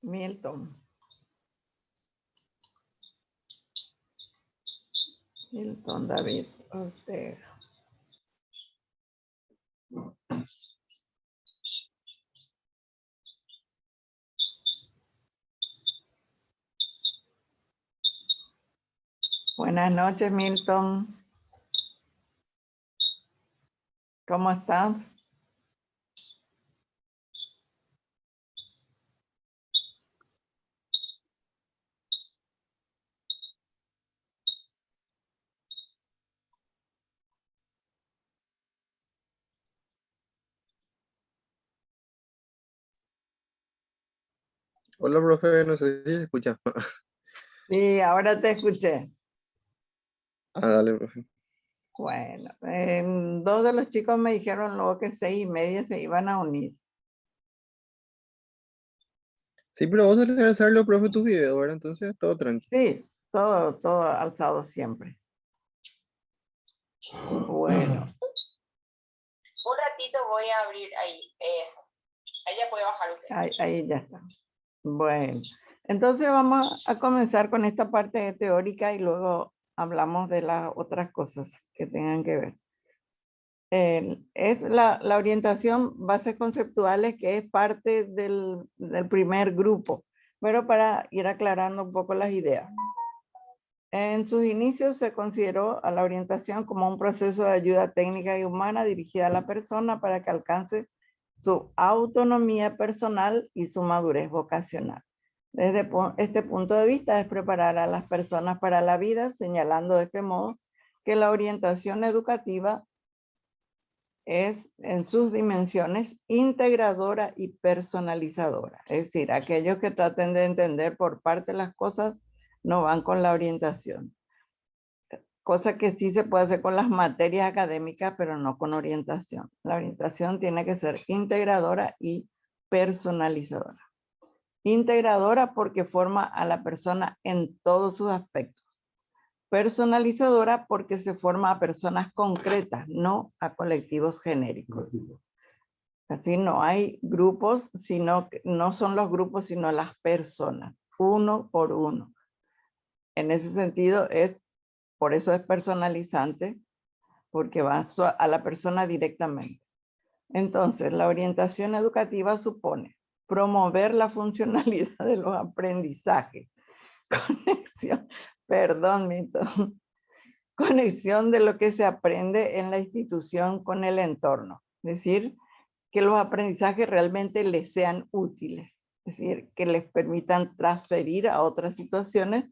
Milton. Milton David Ortega. Buenas noches, Milton. ¿Cómo estás? Hola, profe, no sé si se escucha. Sí, ahora te escuché. Dale, profe. Bueno, dos de los chicos me dijeron luego que 6:30 se iban a unir. Sí, pero vos tenés que hacerlo, profe, tus videos, ¿verdad? Entonces, todo tranquilo. Sí, todo alzado siempre. Bueno. Un ratito voy a abrir ahí, eso. Ahí ya puede bajar usted. Ahí ya está. Bueno, entonces vamos a comenzar con esta parte teórica y luego hablamos de las otras cosas que tengan que ver. Es la orientación bases conceptuales que es parte del primer grupo, pero para ir aclarando un poco las ideas. En sus inicios se consideró a la orientación como un proceso de ayuda técnica y humana dirigida a la persona para que alcance su autonomía personal y su madurez vocacional. Desde este punto de vista es preparar a las personas para la vida, señalando de este modo que la orientación educativa es en sus dimensiones integradora y personalizadora. Es decir, aquellos que traten de entender por parte las cosas no van con la orientación. Cosa que sí se puede hacer con las materias académicas, pero no con orientación. La orientación tiene que ser integradora y personalizadora. Integradora porque forma a la persona en todos sus aspectos. Personalizadora porque se forma a personas concretas, no a colectivos genéricos. Así no hay grupos, sino que no son los grupos, sino las personas, uno por uno. En ese sentido por eso es personalizante, porque va a la persona directamente. Entonces, la orientación educativa supone promover la funcionalidad de los aprendizajes, conexión, perdón, Mito, conexión de lo que se aprende en la institución con el entorno. Es decir, que los aprendizajes realmente les sean útiles. Es decir, que les permitan transferir a otras situaciones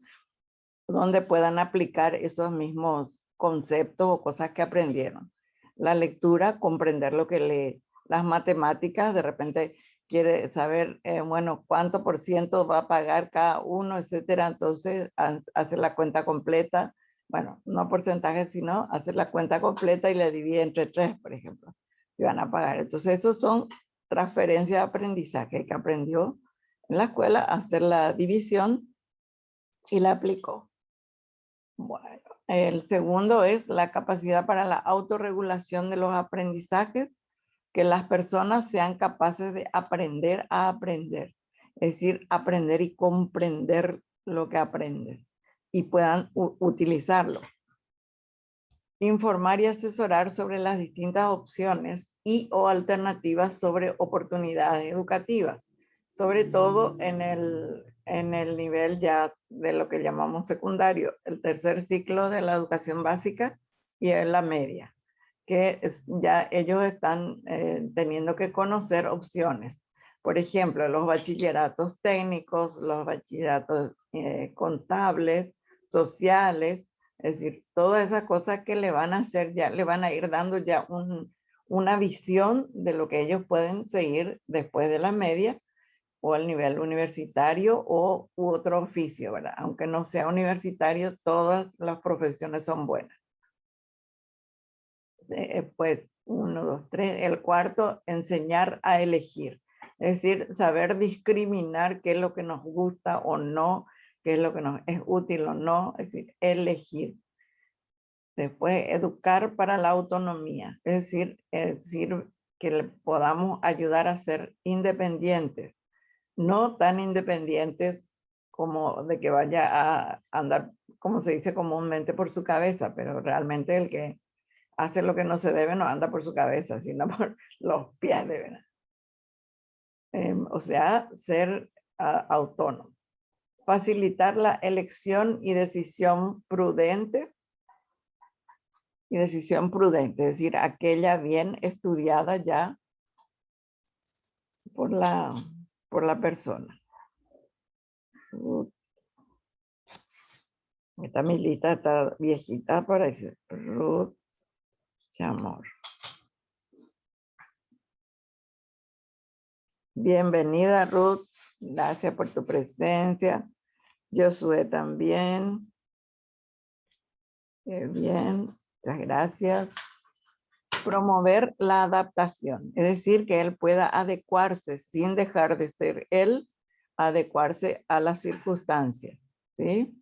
donde puedan aplicar esos mismos conceptos o cosas que aprendieron. La lectura, comprender lo que lee. Las matemáticas, de repente quiere saber, bueno, cuánto por ciento va a pagar cada uno, etcétera. Entonces, hace la cuenta completa. Bueno, no porcentaje, sino hacer la cuenta completa y la divide entre 3, por ejemplo. Y van a pagar. Entonces, esos son transferencias de aprendizaje que aprendió en la escuela a hacer la división y la aplicó. Bueno, el segundo es la capacidad para la autorregulación de los aprendizajes, que las personas sean capaces de aprender a aprender, es decir, aprender y comprender lo que aprenden y puedan utilizarlo. Informar y asesorar sobre las distintas opciones y o alternativas sobre oportunidades educativas, sobre todo en el nivel ya de lo que llamamos secundario, el tercer ciclo de la educación básica y en la media, que ya ellos están teniendo que conocer opciones. Por ejemplo, los bachilleratos técnicos, los bachilleratos contables, sociales, es decir, todas esas cosas que le van a hacer ya, le van a ir dando ya una visión de lo que ellos pueden seguir después de la media o al nivel universitario u otro oficio, ¿verdad? Aunque no sea universitario, todas las profesiones son buenas. Pues 1, 2, 3. El cuarto, enseñar a elegir. Es decir, saber discriminar qué es lo que nos gusta o no, qué es lo que nos es útil o no, es decir, elegir. Después, educar para la autonomía, es decir que le podamos ayudar a ser independientes. no tan independientes como de que vaya a andar, como se dice comúnmente, por su cabeza, pero realmente el que hace lo que no se debe no anda por su cabeza, sino por los pies de verdad. O sea, ser autónomo. Facilitar la elección y decisión prudente. Es decir, aquella bien estudiada ya por la persona. Esta Milita está viejita, parece. Ruth Chamorro. Bienvenida, Ruth. Gracias por tu presencia. Josué también. Qué bien. Muchas gracias. Promover la adaptación. Es decir, que él pueda adecuarse sin dejar de ser él, adecuarse a las circunstancias. ¿Sí?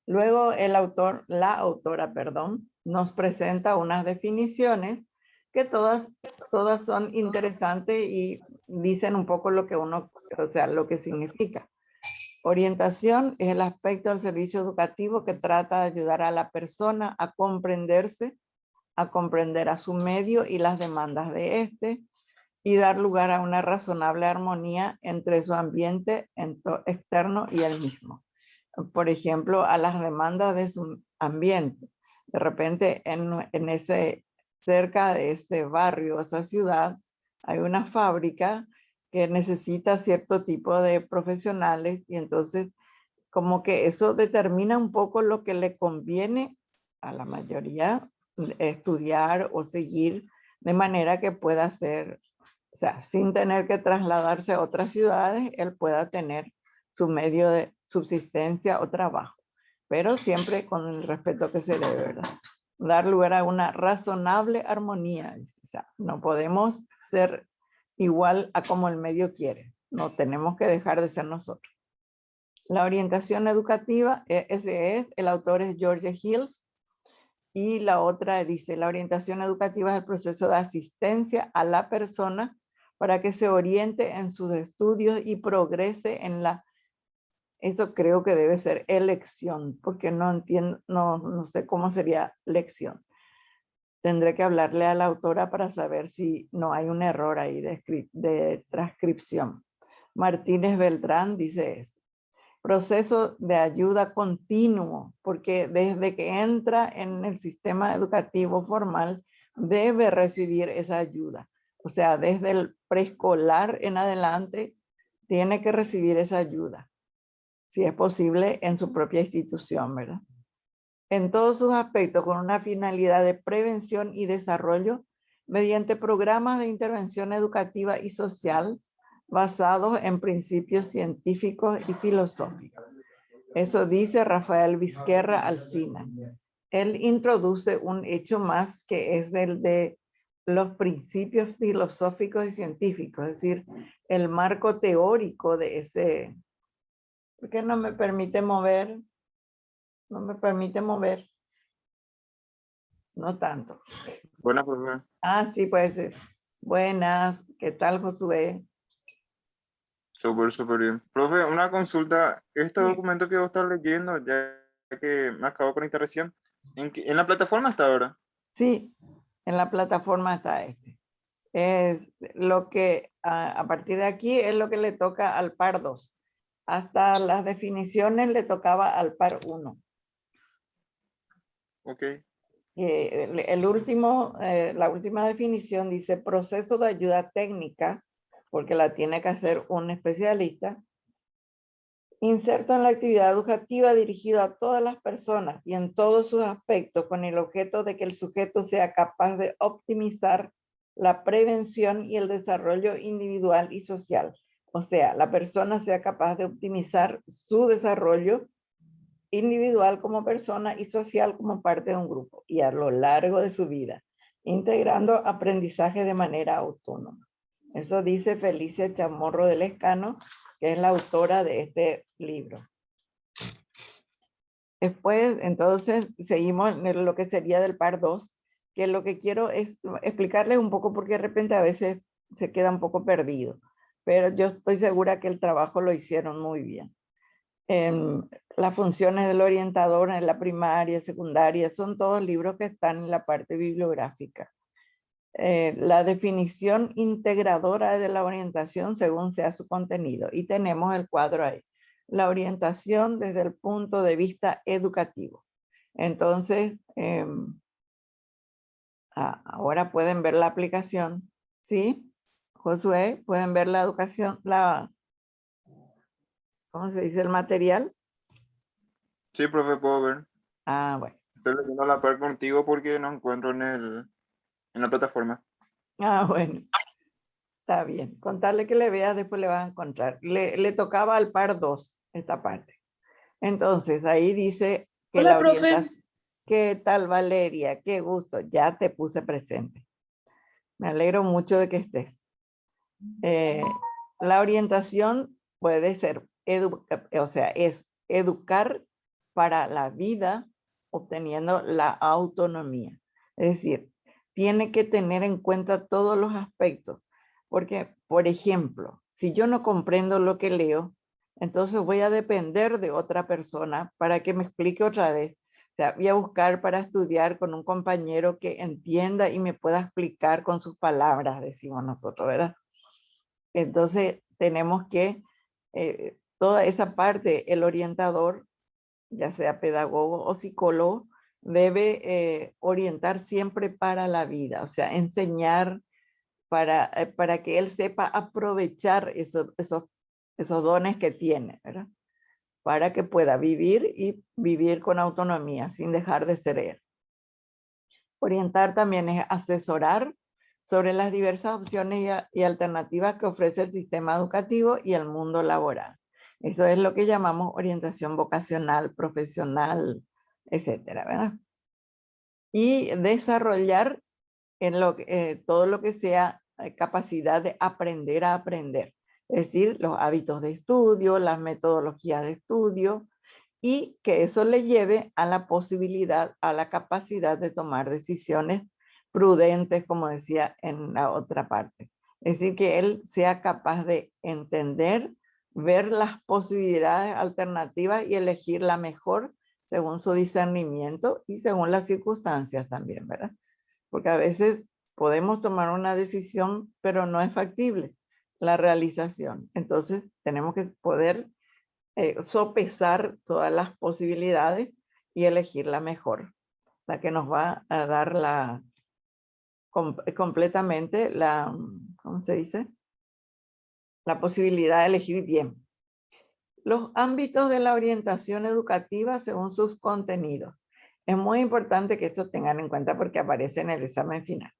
Luego la autora, nos presenta unas definiciones que todas son interesantes y dicen un poco lo que lo que significa. Orientación es el aspecto del servicio educativo que trata de ayudar a la persona a comprenderse, a comprender a su medio y las demandas de éste, y dar lugar a una razonable armonía entre su ambiente externo y el mismo. Por ejemplo, a las demandas de su ambiente. De repente, cerca de ese barrio, esa ciudad, hay una fábrica que necesita cierto tipo de profesionales y entonces como que eso determina un poco lo que le conviene a la mayoría estudiar o seguir de manera que pueda ser, o sea, sin tener que trasladarse a otras ciudades, él pueda tener su medio de subsistencia o trabajo, pero siempre con el respeto que se debe, ¿verdad? Dar lugar a una razonable armonía. O sea, no podemos ser igual a como el medio quiere. No tenemos que dejar de ser nosotros. La orientación educativa, el autor es George Hills, y la otra dice, la orientación educativa es el proceso de asistencia a la persona para que se oriente en sus estudios y progrese en eso creo que debe ser elección, porque no entiendo, no sé cómo sería lección. Tendré que hablarle a la autora para saber si no hay un error ahí de transcripción. Martínez Beltrán dice eso. Proceso de ayuda continuo, porque desde que entra en el sistema educativo formal, debe recibir esa ayuda. O sea, desde el preescolar en adelante, tiene que recibir esa ayuda, si es posible, en su propia institución, ¿verdad? En todos sus aspectos, con una finalidad de prevención y desarrollo, mediante programas de intervención educativa y social, basados en principios científicos y filosóficos. Eso dice Rafael Vizquerra Alsina. Él introduce un hecho más que es el de los principios filosóficos y científicos, es decir, el marco teórico de ese. ¿Por qué no me permite mover? No me permite mover. No tanto. Buenas, profe. Ah, sí, puede ser. Buenas. ¿Qué tal, Josué? Súper bien. Profe, una consulta. Este Sí. documento que vos estás leyendo, ya que me acabo de conectar recién, ¿en la plataforma está ahora? Sí, en la plataforma está este. Es lo que, a partir de aquí, es lo que le toca al par 2. Hasta las definiciones le tocaba al par 1. Ok. La última definición dice proceso de ayuda técnica, porque la tiene que hacer un especialista, inserto en la actividad educativa dirigido a todas las personas y en todos sus aspectos con el objeto de que el sujeto sea capaz de optimizar la prevención y el desarrollo individual y social. O sea, la persona sea capaz de optimizar su desarrollo individual como persona y social como parte de un grupo y a lo largo de su vida, integrando aprendizaje de manera autónoma. Eso dice Felicia Chamorro de Lescano, que es la autora de este libro. Después, entonces, seguimos en lo que sería del par 2, que lo que quiero es explicarles un poco porque de repente a veces se queda un poco perdido. pero yo estoy segura que el trabajo lo hicieron muy bien. Las funciones del orientador en la primaria, secundaria, son todos libros que están en la parte bibliográfica. La definición integradora de la orientación según sea su contenido. Y tenemos el cuadro ahí. La orientación desde el punto de vista educativo. Entonces, ahora pueden ver la aplicación. ¿Sí? Josué, pueden ver la educación, ¿cómo se dice? El material. Sí, profe, puedo ver. Bueno. Estoy leyendo a la par contigo porque no encuentro en la plataforma. Bueno. Está bien. Contarle que le veas, después le vas a encontrar. Le tocaba al par 2, esta parte. Entonces, ahí dice que Hola, la profe. orientación. ¿Qué tal, Valeria? Qué gusto. Ya te puse presente. Me alegro mucho de que estés. La orientación puede ser, es educar para la vida obteniendo la autonomía. Es decir, tiene que tener en cuenta todos los aspectos. Porque, por ejemplo, si yo no comprendo lo que leo, entonces voy a depender de otra persona para que me explique otra vez. O sea, voy a buscar para estudiar con un compañero que entienda y me pueda explicar con sus palabras, decimos nosotros, ¿verdad? Entonces tenemos que, toda esa parte, el orientador, ya sea pedagogo o psicólogo, debe orientar siempre para la vida, o sea, enseñar para que él sepa aprovechar esos dones que tiene, ¿verdad? Para que pueda vivir y vivir con autonomía sin dejar de ser él. Orientar también es asesorar sobre las diversas opciones y alternativas que ofrece el sistema educativo y el mundo laboral. Eso es lo que llamamos orientación vocacional, profesional, etcétera, ¿verdad? Y desarrollar todo lo que sea capacidad de aprender a aprender, es decir, los hábitos de estudio, las metodologías de estudio, y que eso le lleve a la posibilidad, a la capacidad de tomar decisiones prudentes, como decía en la otra parte. Es decir, que él sea capaz de entender, ver las posibilidades alternativas y elegir la mejor según su discernimiento y según las circunstancias también, ¿verdad? Porque a veces podemos tomar una decisión, pero no es factible la realización. Entonces tenemos que poder sopesar todas las posibilidades y elegir la mejor, la que nos va a dar completamente ¿cómo se dice? La posibilidad de elegir bien. Los ámbitos de la orientación educativa según sus contenidos. Es muy importante que esto tengan en cuenta porque aparece en el examen final.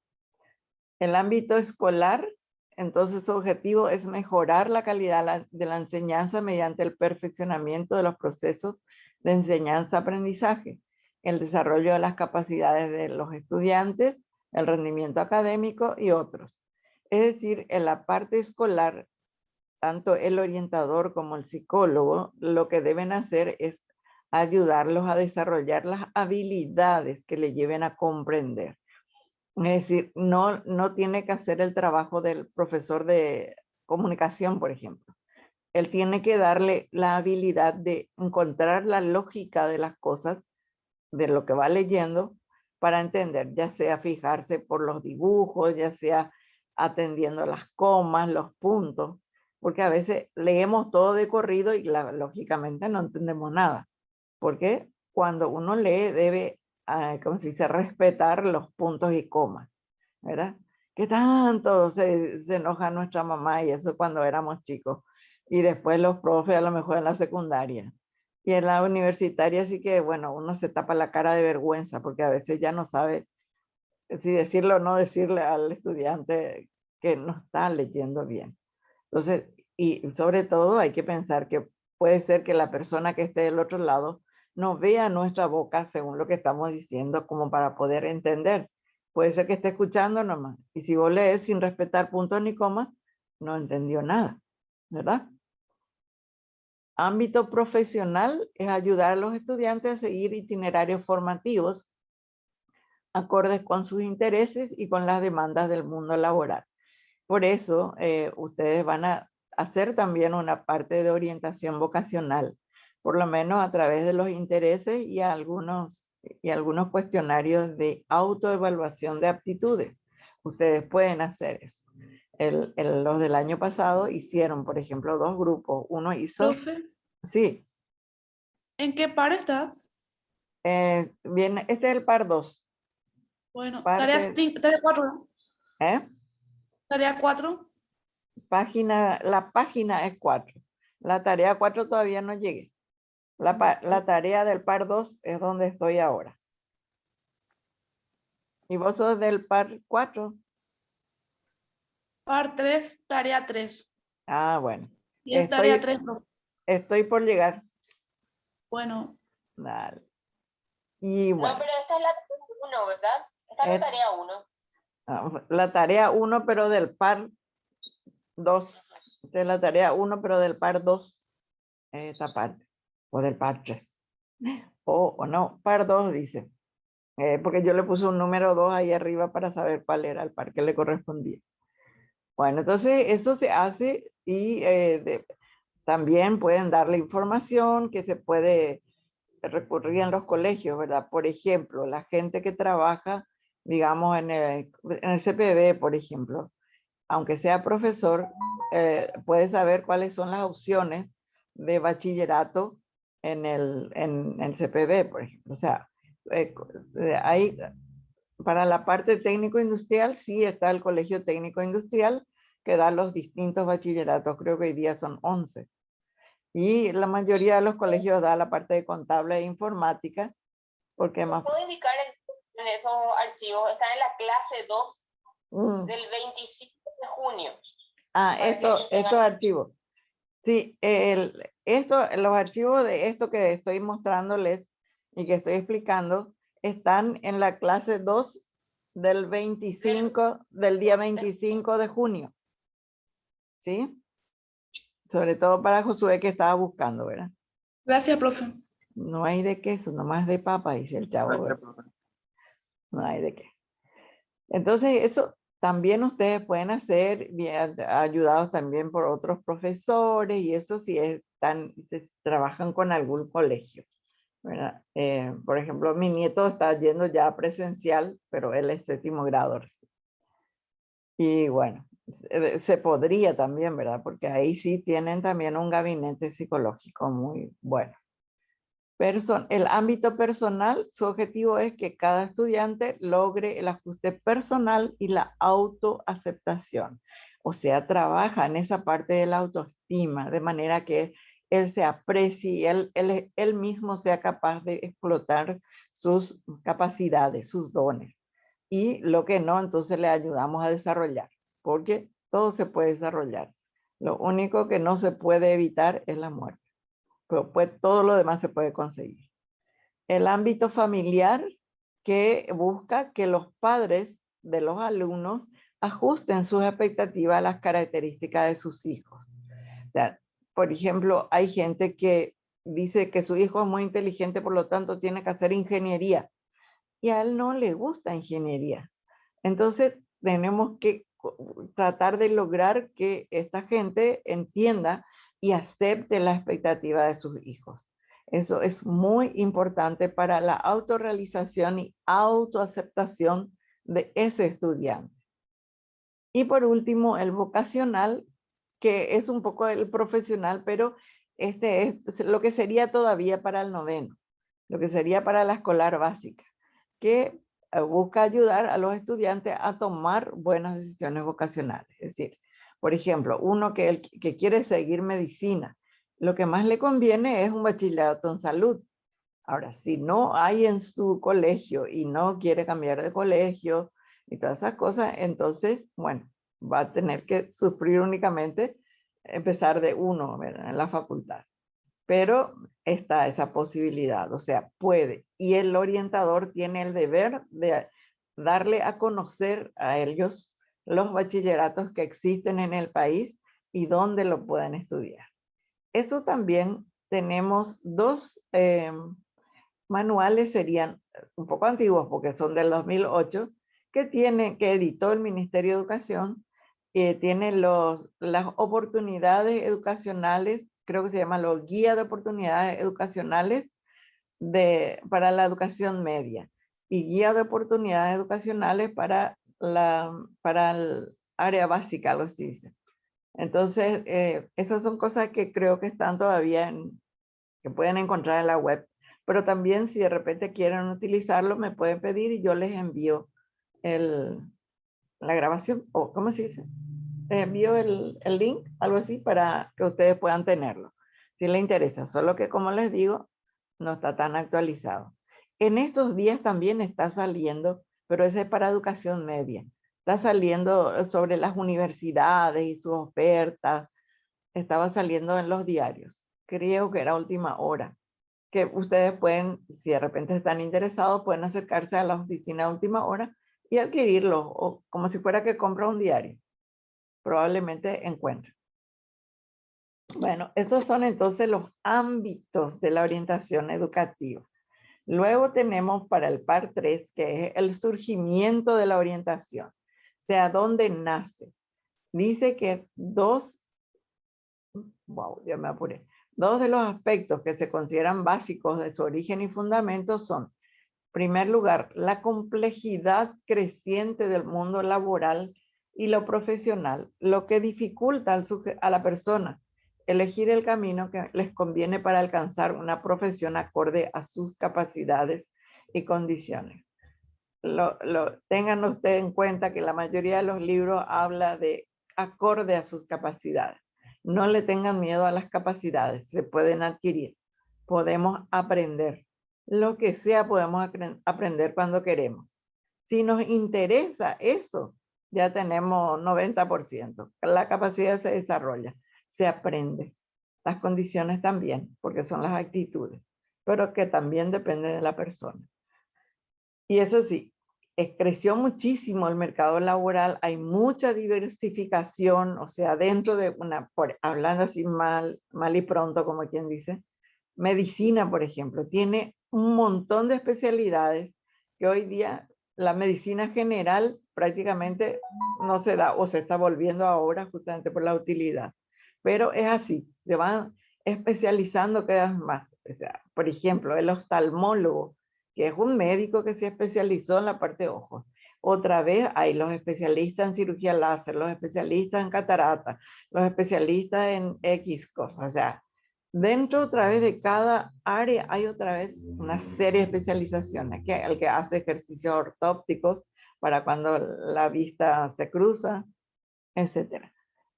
El ámbito escolar, entonces su objetivo es mejorar la calidad de la enseñanza mediante el perfeccionamiento de los procesos de enseñanza-aprendizaje, el desarrollo de las capacidades de los estudiantes, el rendimiento académico y otros. Es decir, en la parte escolar, tanto el orientador como el psicólogo lo que deben hacer es ayudarlos a desarrollar las habilidades que le lleven a comprender. Es decir, no tiene que hacer el trabajo del profesor de comunicación, por ejemplo. Él tiene que darle la habilidad de encontrar la lógica de las cosas, de lo que va leyendo, para entender, ya sea fijarse por los dibujos, ya sea atendiendo las comas, los puntos, porque a veces leemos todo de corrido y lógicamente no entendemos nada. Porque cuando uno lee debe, como se dice, respetar los puntos y comas, ¿verdad? Que tanto se enoja nuestra mamá y eso cuando éramos chicos. Y después los profes a lo mejor en la secundaria. Y en la universitaria sí que, bueno, uno se tapa la cara de vergüenza porque a veces ya no sabe si decirle o no decirle al estudiante que no está leyendo bien. Entonces, y sobre todo hay que pensar que puede ser que la persona que esté del otro lado no vea nuestra boca según lo que estamos diciendo como para poder entender. Puede ser que esté escuchando nomás. Y si vos lees sin respetar puntos ni comas, no entendió nada, ¿verdad? Ámbito profesional es ayudar a los estudiantes a seguir itinerarios formativos acordes con sus intereses y con las demandas del mundo laboral. Por eso ustedes van a hacer también una parte de orientación vocacional, por lo menos a través de los intereses y algunos cuestionarios de autoevaluación de aptitudes. Ustedes pueden hacer eso. Los del año pasado hicieron, por ejemplo, 2 grupos. Uno hizo, Profe, sí, ¿en qué par estás? bien, este es el par 2. Bueno, Parte, tarea 4. ¿eh? Tarea 4. La página es 4. La tarea 4 todavía no llegué. La tarea del par 2 es donde estoy ahora. ¿Y vos sos del par 4? Par 3, tarea 3. Ah, bueno. Y es tarea 3, profe. Estoy por llegar. Bueno, Dale. Y No, bueno, pero esta es la 1, ¿verdad? Esta es la tarea 1. la tarea 1, pero del par 2. Esta es la tarea 1, pero del par 2. Esta parte. O del par 3. O no, par 2 dice. Porque yo le puse un número 2 ahí arriba para saber cuál era el par que le correspondía. Bueno, entonces eso se hace y también pueden darle información que se puede recurrir en los colegios, ¿verdad? Por ejemplo, la gente que trabaja, digamos, en el CPB, por ejemplo, aunque sea profesor, puede saber cuáles son las opciones de bachillerato en el CPB, por ejemplo. O sea, hay, para la parte técnico-industrial, sí está el Colegio Técnico Industrial, que da los distintos bachilleratos, creo que hoy día son 11. Y la mayoría de los colegios da la parte de contable e informática, porque más... ¿Puedo indicar en esos archivos? Está en la clase 2 Mm. del 25 de junio. Ah, estos archivos. Sí, los archivos de esto que estoy mostrándoles y que estoy explicando están en la clase 2 del día 25 de junio. ¿Sí? Sobre todo para Josué que estaba buscando, ¿verdad? gracias, profe. No hay de queso, nomás de papa, dice el chavo. Gracias, ¿verdad? profe. No hay de qué. Entonces, eso también ustedes pueden hacer, bien, ayudados también por otros profesores, y eso si trabajan con algún colegio, ¿verdad? Por ejemplo, mi nieto está yendo ya presencial, pero él es 7º grado. Y bueno, se podría también, ¿verdad? Porque ahí sí tienen también un gabinete psicológico muy bueno. El ámbito personal, su objetivo es que cada estudiante logre el ajuste personal y la autoaceptación. O sea, trabaja en esa parte de la autoestima, de manera que él se aprecie y él mismo sea capaz de explotar sus capacidades, sus dones. Y lo que no, entonces le ayudamos a desarrollar, porque todo se puede desarrollar. Lo único que no se puede evitar es la muerte. Pero pues todo lo demás se puede conseguir. El ámbito familiar, que busca que los padres de los alumnos ajusten sus expectativas a las características de sus hijos. O sea, por ejemplo, hay gente que dice que su hijo es muy inteligente, por lo tanto tiene que hacer ingeniería, y a él no le gusta ingeniería. Entonces tenemos que tratar de lograr que esta gente entienda y acepte la expectativa de sus hijos. Eso es muy importante para la autorrealización y autoaceptación de ese estudiante. Y por último, el vocacional, que es un poco el profesional, pero este es lo que sería todavía para el 9º, lo que sería para la escolar básica, que busca ayudar a los estudiantes a tomar buenas decisiones vocacionales. Es decir, por ejemplo, uno que quiere seguir medicina, lo que más le conviene es un bachillerato en salud. Ahora, si no hay en su colegio y no quiere cambiar de colegio y todas esas cosas, entonces, bueno, va a tener que sufrir únicamente empezar de 1, ¿verdad? En la facultad. Pero está esa posibilidad, o sea, puede. Y el orientador tiene el deber de darle a conocer a ellos los bachilleratos que existen en el país y dónde lo pueden estudiar. Eso también tenemos 2 manuales, serían un poco antiguos porque son del 2008, que editó el Ministerio de Educación, tiene las oportunidades educacionales, creo que se llama los guías de oportunidades educacionales para la educación media y guía de oportunidades educacionales para el área básica, algo así dice. Entonces, esas son cosas que creo que están todavía que pueden encontrar en la web, pero también si de repente quieren utilizarlo, me pueden pedir y yo les envío la grabación, o ¿cómo se dice? Les envío el link, algo así, para que ustedes puedan tenerlo, si les interesa, solo que como les digo, no está tan actualizado. En estos días también está saliendo, pero ese es para educación media, está saliendo sobre las universidades y sus ofertas, estaba saliendo en los diarios, creo que era Última Hora, que ustedes pueden, si de repente están interesados, pueden acercarse a la oficina de Última Hora y adquirirlo, o como si fuera que compra un diario, probablemente encuentren. Bueno, esos son entonces los ámbitos de la orientación educativa. Luego tenemos para el par 3, que es el surgimiento de la orientación, o sea, dónde nace. Dice que dos de los aspectos que se consideran básicos de su origen y fundamento son, en primer lugar, la complejidad creciente del mundo laboral y lo profesional, lo que dificulta a la persona elegir el camino que les conviene para alcanzar una profesión acorde a sus capacidades y condiciones. Tengan ustedes en cuenta que la mayoría de los libros habla de acorde a sus capacidades. No le tengan miedo a las capacidades, se pueden adquirir. Podemos aprender. Lo que sea podemos aprender cuando queremos. Si nos interesa eso, ya tenemos 90%. La capacidad se desarrolla, se aprende. Las condiciones también, porque son las actitudes, pero que también depende de la persona. Y eso sí, creció muchísimo el mercado laboral, hay mucha diversificación, o sea, dentro de hablando así mal y pronto, como quien dice, medicina, por ejemplo, tiene un montón de especialidades que hoy día la medicina general prácticamente no se da o se está volviendo ahora justamente por la utilidad. Pero es así, se van especializando cada vez más. O sea, por ejemplo, el oftalmólogo, que es un médico que se especializó en la parte de ojos. Otra vez hay los especialistas en cirugía láser, los especialistas en catarata, los especialistas en X cosas. O sea, dentro otra vez de cada área hay otra vez una serie de especializaciones, que el que hace ejercicios ortópticos para cuando la vista se cruza, etc.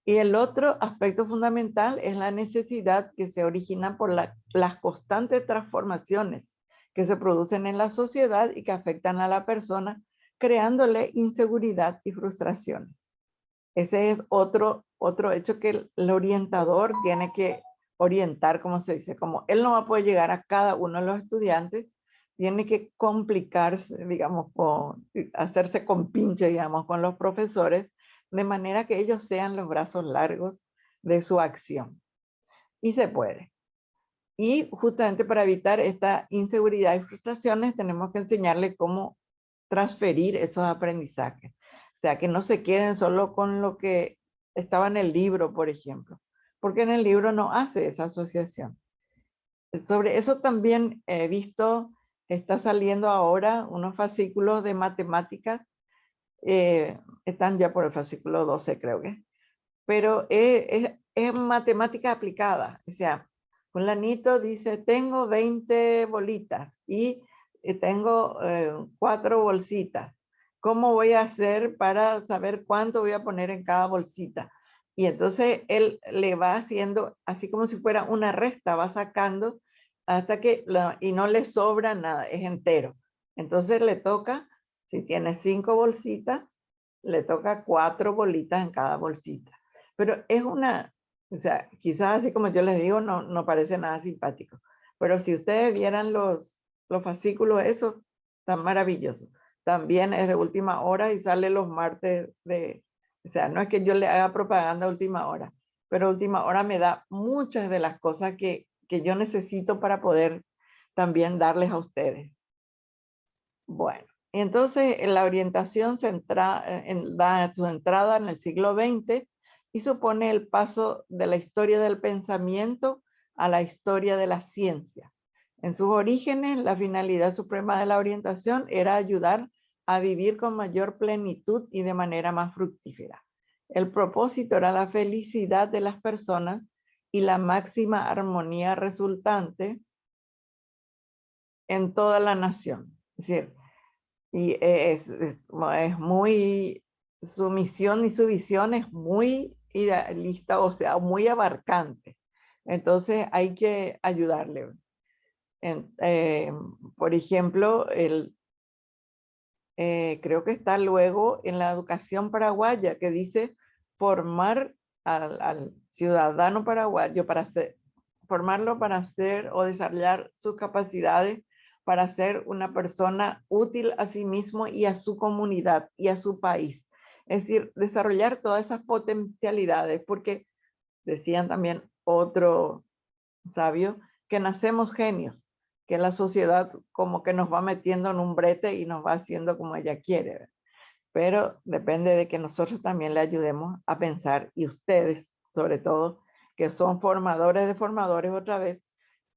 Y el otro aspecto fundamental es la necesidad que se origina por las constantes transformaciones que se producen en la sociedad y que afectan a la persona, creándole inseguridad y frustración. Ese es otro hecho que el orientador tiene que orientar, como se dice, como él no va a poder llegar a cada uno de los estudiantes, tiene que complicarse, digamos, hacerse compinche, digamos, con los profesores, de manera que ellos sean los brazos largos de su acción. Y se puede. Y justamente para evitar esta inseguridad y frustraciones, tenemos que enseñarle cómo transferir esos aprendizajes. O sea, que no se queden solo con lo que estaba en el libro, por ejemplo, porque en el libro no hace esa asociación. Sobre eso también he visto, está saliendo ahora unos fascículos de matemáticas, están ya por el fascículo 12 creo que, pero es matemática aplicada, o sea, fulanito dice, tengo 20 bolitas y tengo 4 bolsitas. ¿Cómo voy a hacer para saber cuánto voy a poner en cada bolsita? Y entonces él le va haciendo, así como si fuera una resta, va sacando hasta que, y no le sobra nada, es entero. Entonces le toca, si tiene 5 bolsitas, le toca 4 bolitas en cada bolsita. Pero es o sea, quizás así como yo les digo, no parece nada simpático. Pero si ustedes vieran los fascículos, eso tan maravilloso. También es de Última Hora y sale los martes o sea, no es que yo le haga propaganda a Última Hora, pero Última Hora me da muchas de las cosas que yo necesito para poder también darles a ustedes. Bueno, Entonces, la orientación da su entrada en el siglo XX y supone el paso de la historia del pensamiento a la historia de la ciencia. En sus orígenes, la finalidad suprema de la orientación era ayudar a vivir con mayor plenitud y de manera más fructífera. El propósito era la felicidad de las personas y la máxima armonía resultante en toda la nación. Es decir, y es muy, su misión y su visión es muy idealista, o sea, muy abarcante. Entonces hay que ayudarle. Por ejemplo, creo que está luego en la educación paraguaya que dice formar al ciudadano paraguayo formarlo para hacer o desarrollar sus capacidades para ser una persona útil a sí mismo y a su comunidad y a su país. Es decir, desarrollar todas esas potencialidades, porque decían también otro sabio, que nacemos genios, que la sociedad como que nos va metiendo en un brete y nos va haciendo como ella quiere, ¿verdad? Pero depende de que nosotros también le ayudemos a pensar, y ustedes sobre todo, que son formadores de formadores otra vez,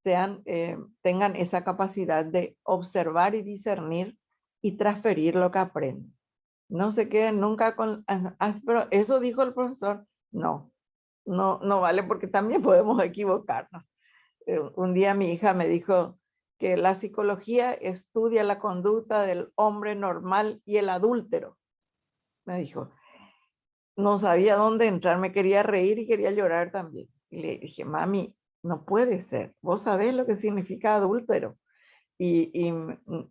tengan esa capacidad de observar y discernir y transferir lo que aprenden. No se queden nunca con, pero eso dijo el profesor. No, no vale, porque también podemos equivocarnos. Un día mi hija me dijo que la psicología estudia la conducta del hombre normal y el adúltero. Me dijo, no sabía dónde entrar, me quería reír y quería llorar también. Y le dije, mami, no puede ser, vos sabés lo que significa adúltero. Y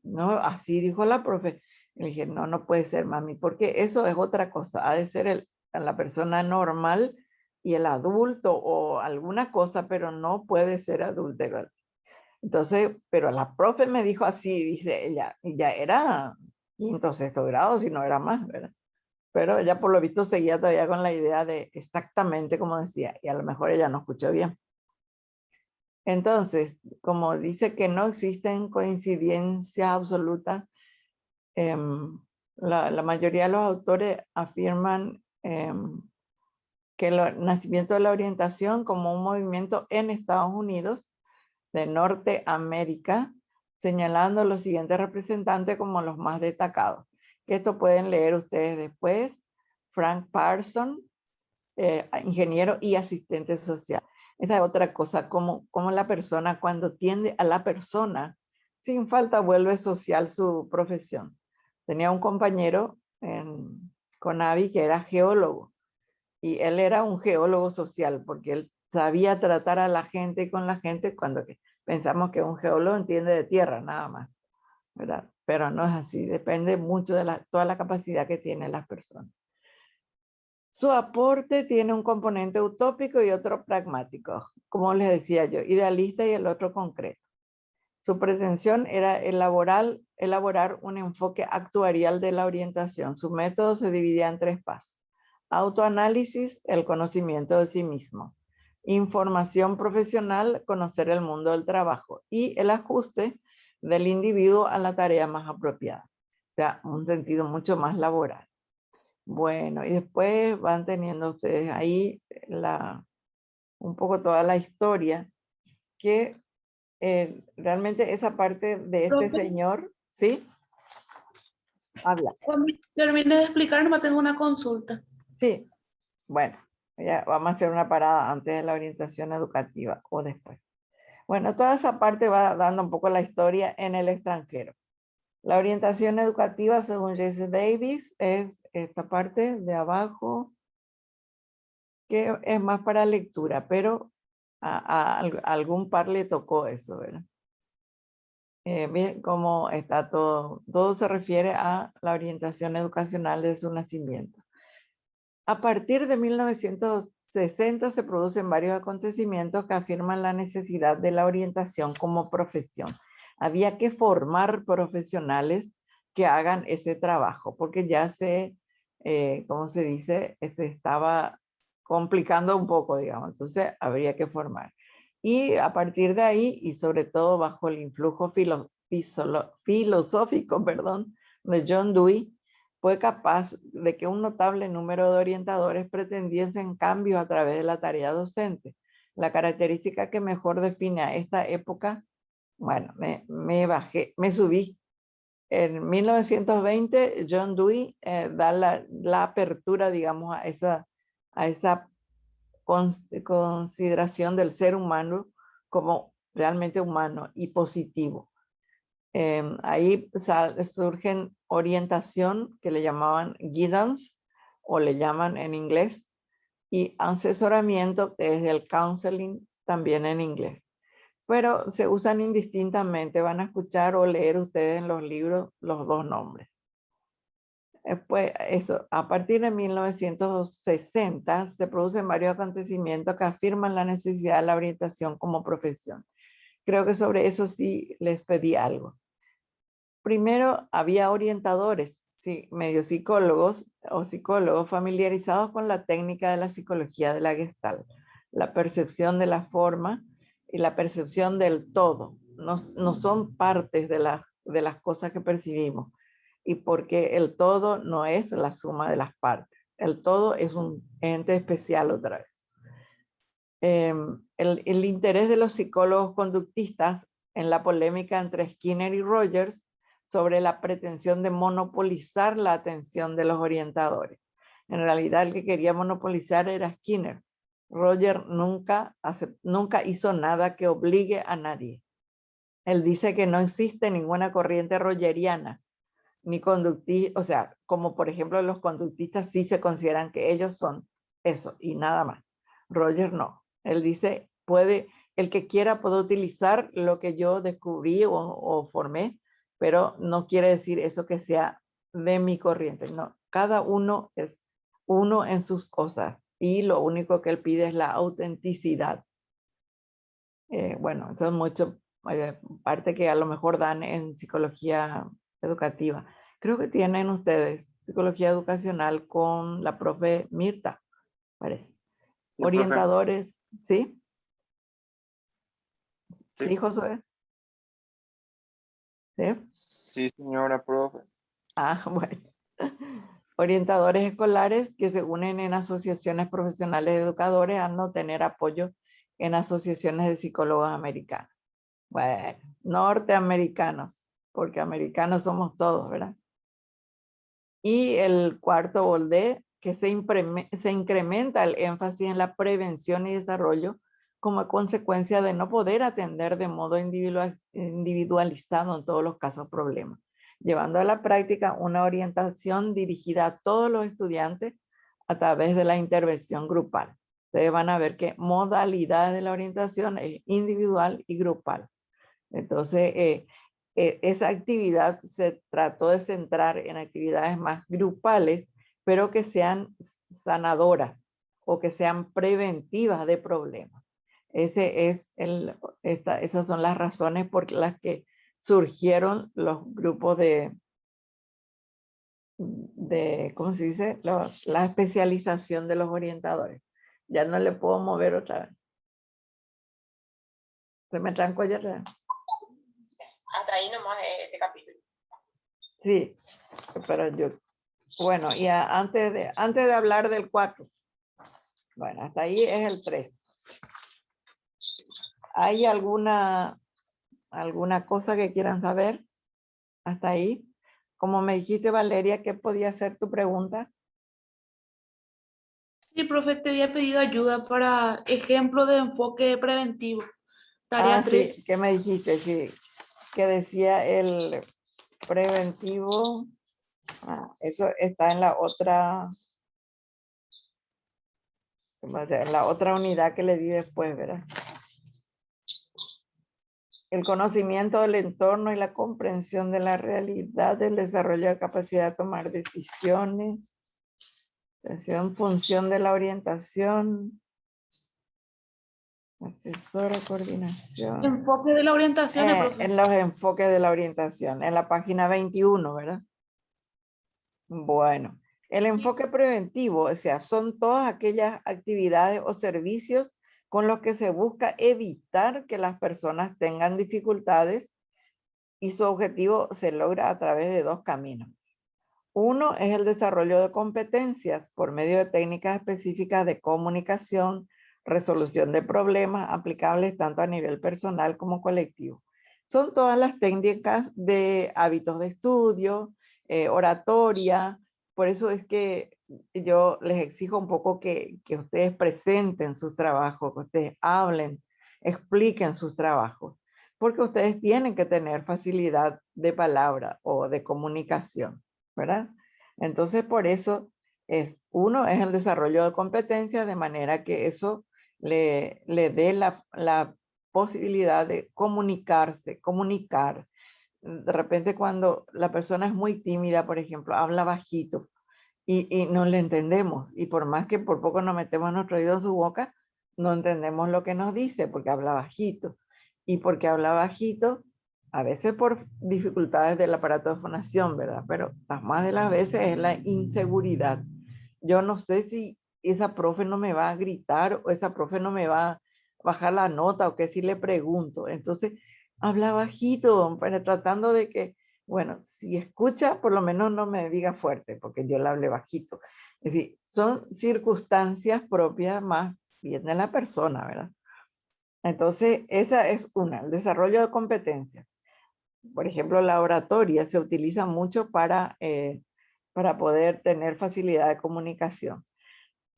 no, así dijo la profe. Y le dije, no, no puede ser, mami, porque eso es otra cosa, ha de ser la persona normal y el adulto o alguna cosa, pero no puede ser adúltero. Entonces, pero la profe me dijo así, dice ella, y ya era quinto, sexto grado, si no era más, ¿verdad? Pero ella por lo visto seguía todavía con la idea de exactamente como decía, y a lo mejor ella no escuchó bien. Entonces, como dice que no existen coincidencias absolutas, la mayoría de los autores afirman que el nacimiento de la orientación como un movimiento en Estados Unidos de Norteamérica, señalando los siguientes representantes como los más destacados. Que esto pueden leer ustedes después. Frank Parson, ingeniero y asistente social. Esa es otra cosa, como la persona cuando tiende a la persona, sin falta vuelve social su profesión. Tenía un compañero en Conavi que era geólogo, y él era un geólogo social porque él sabía tratar a la gente con la gente cuando pensamos que un geólogo entiende de tierra nada más, ¿verdad? Pero no es así, depende mucho de toda la capacidad que tienen las personas. Su aporte tiene un componente utópico y otro pragmático, como les decía yo, idealista y el otro concreto. Su pretensión era elaborar un enfoque actuarial de la orientación. Su método se dividía en 3 pasos. Autoanálisis, el conocimiento de sí mismo. Información profesional, conocer el mundo del trabajo. Y el ajuste del individuo a la tarea más apropiada. O sea, un sentido mucho más laboral. Bueno, y después van teniendo ustedes ahí un poco toda la historia, que realmente esa parte de este Profe, señor, ¿sí? Habla. cuando termine de explicar, no tengo una consulta. Sí, bueno, ya vamos a hacer una parada antes de la orientación educativa o después. Bueno, toda esa parte va dando un poco la historia en el extranjero. La orientación educativa, según Jesse Davis, es esta parte de abajo, que es más para lectura, pero a algún par le tocó eso, ¿verdad? Bien, cómo está todo se refiere a la orientación educacional de su nacimiento. A partir de 1960 se producen varios acontecimientos que afirman la necesidad de la orientación como profesión. Había que formar profesionales que hagan ese trabajo, porque ya ¿cómo se dice? Se estaba complicando un poco, digamos. Entonces habría que formar. Y a partir de ahí, y sobre todo bajo el influjo filosófico, de John Dewey fue capaz de que un notable número de orientadores pretendiesen cambios a través de la tarea docente. La característica que mejor define a esta época, bueno, me subí. En 1920, John Dewey da la apertura, digamos, a esa consideración del ser humano como realmente humano y positivo. Ahí surgen orientación, que le llamaban guidance, o le llaman en inglés, y asesoramiento, que es el counseling, también en inglés. Pero se usan indistintamente, van a escuchar o leer ustedes en los libros los dos nombres. Después, eso, a partir de 1960 se producen varios acontecimientos que afirman la necesidad de la orientación como profesión. Creo que sobre eso sí les pedí algo. Primero, había orientadores, sí, medio psicólogos o psicólogos familiarizados con la técnica de la psicología de la Gestalt, la percepción de la forma y la percepción del todo. No son partes de las cosas que percibimos, y porque el todo no es la suma de las partes. El todo es un ente especial otra vez. El interés de los psicólogos conductistas en la polémica entre Skinner y Rogers sobre la pretensión de monopolizar la atención de los orientadores. En realidad el que quería monopolizar era Skinner. Rogers nunca hizo nada que obligue a nadie. Él dice que no existe ninguna corriente rogeriana, ni conductista, o sea, como por ejemplo los conductistas sí se consideran que ellos son eso y nada más. Rogers no. Él dice, el que quiera puede utilizar lo que yo descubrí o formé, pero no quiere decir eso que sea de mi corriente. No, cada uno es uno en sus cosas y lo único que él pide es la autenticidad. Bueno, eso es mucho, parte que a lo mejor dan en psicología educativa. Creo que tienen ustedes psicología educacional con la profe Mirta, parece. Sí, Orientadores, ¿sí? Sí. ¿Sí, Josué? ¿Sí? Sí, señora profe. Ah, bueno. Orientadores escolares que se unen en asociaciones profesionales de educadores a no tener apoyo en asociaciones de psicólogos americanos. Bueno, norteamericanos, porque americanos somos todos, ¿verdad? Y el cuarto Boldé, que se incrementa el énfasis en la prevención y desarrollo como consecuencia de no poder atender de modo individualizado en todos los casos problemas, llevando a la práctica una orientación dirigida a todos los estudiantes a través de la intervención grupal. Ustedes van a ver que modalidad de la orientación es individual y grupal. Entonces, esa actividad se trató de centrar en actividades más grupales, pero que sean sanadoras o que sean preventivas de problemas. Esas son las razones por las que surgieron los grupos ¿cómo se dice? La especialización de los orientadores. Ya no le puedo mover otra vez. Se me trancó ya atrás. Hasta ahí nomás este capítulo. Sí, pero bueno, y antes de hablar del 4, bueno, hasta ahí es el 3. ¿Hay alguna cosa que quieran saber? Hasta ahí. Como me dijiste, Valeria, ¿qué podía ser tu pregunta? Sí, profe, te había pedido ayuda para ejemplo de enfoque preventivo. Tarea 3. Sí, ¿qué me dijiste? Sí, que decía el preventivo. Eso está en la otra unidad que le di después, ¿verdad? El conocimiento del entorno y la comprensión de la realidad, el desarrollo de capacidad de tomar decisiones, en función de la orientación, asesora, coordinación. Enfoque de la orientación, profe. En los enfoques de la orientación, en la página 21, ¿verdad? Bueno, el enfoque preventivo, o sea, son todas aquellas actividades o servicios con los que se busca evitar que las personas tengan dificultades y su objetivo se logra a través de dos caminos. Uno es el desarrollo de competencias por medio de técnicas específicas de comunicación, resolución de problemas aplicables tanto a nivel personal como colectivo. Son todas las técnicas de hábitos de estudio, oratoria. Por eso es que yo les exijo un poco que ustedes presenten sus trabajos, que ustedes hablen, expliquen sus trabajos, porque ustedes tienen que tener facilidad de palabra o de comunicación, ¿verdad? Entonces, por eso, uno es el desarrollo de competencias, de manera que eso le dé la posibilidad de comunicarse, comunicar. De repente cuando la persona es muy tímida, por ejemplo, habla bajito y no le entendemos. Y por más que por poco nos metemos nuestro oído en su boca, no entendemos lo que nos dice porque habla bajito. Y porque habla bajito, a veces por dificultades del aparato de fonación, ¿verdad? Pero las más de las veces es la inseguridad. Yo no sé si esa profe no me va a gritar o esa profe no me va a bajar la nota o qué si le pregunto. Entonces, habla bajito, pero tratando de que, bueno, si escucha, por lo menos no me diga fuerte, porque yo le hablé bajito. Es decir, son circunstancias propias más bien de la persona, ¿verdad? Entonces, esa es una, el desarrollo de competencias. Por ejemplo, la oratoria se utiliza mucho para poder tener facilidad de comunicación.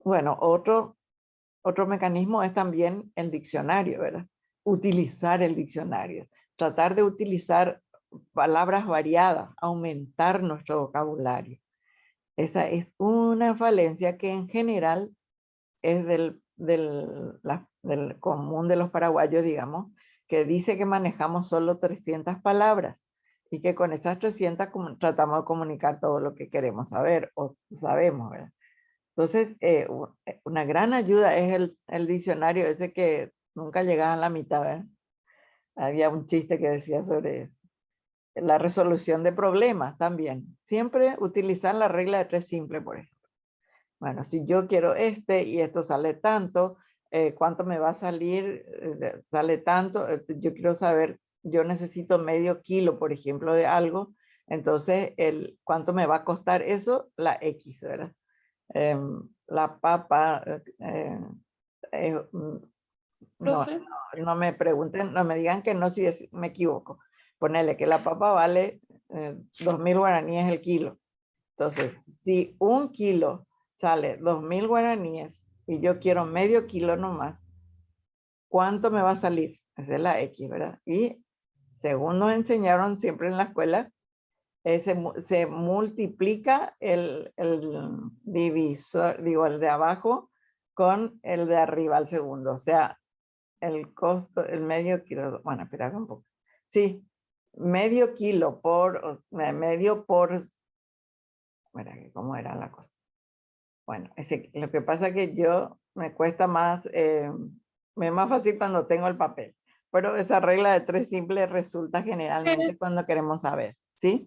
Bueno, otro mecanismo es también el diccionario, ¿verdad? Utilizar el diccionario, tratar de utilizar palabras variadas, aumentar nuestro vocabulario. Esa es una falencia que en general es del común de los paraguayos, digamos, que dice que manejamos solo 300 palabras y que con esas 300 tratamos de comunicar todo lo que queremos saber o sabemos, ¿verdad? Entonces, una gran ayuda es el diccionario ese que nunca llegaba a la mitad, ¿verdad? Había un chiste que decía sobre eso. La resolución de problemas también. Siempre utilizar la regla de tres simple, por ejemplo. Bueno, si yo quiero y esto sale tanto, ¿cuánto me va a salir? Sale tanto, yo quiero saber, yo necesito medio kilo, por ejemplo, de algo, entonces, ¿cuánto me va a costar eso? La X, ¿verdad? La papa, no, Profe, no me pregunten, no me digan que no si me equivoco. Ponele que la papa vale 2.000 guaraníes el kilo. Entonces, si un kilo sale 2.000 guaraníes y yo quiero medio kilo nomás, ¿cuánto me va a salir? Esa es la X, ¿verdad? Y según nos enseñaron siempre en la escuela, se multiplica el divisor, digo, el de abajo con el de arriba al segundo. O sea, el costo, el medio kilo, bueno, espera un poco. Sí, medio kilo medio por, bueno, ¿cómo era la cosa? Bueno, lo que pasa es que yo me cuesta más, me es más fácil cuando tengo el papel, pero esa regla de tres simples resulta generalmente cuando queremos saber, ¿sí?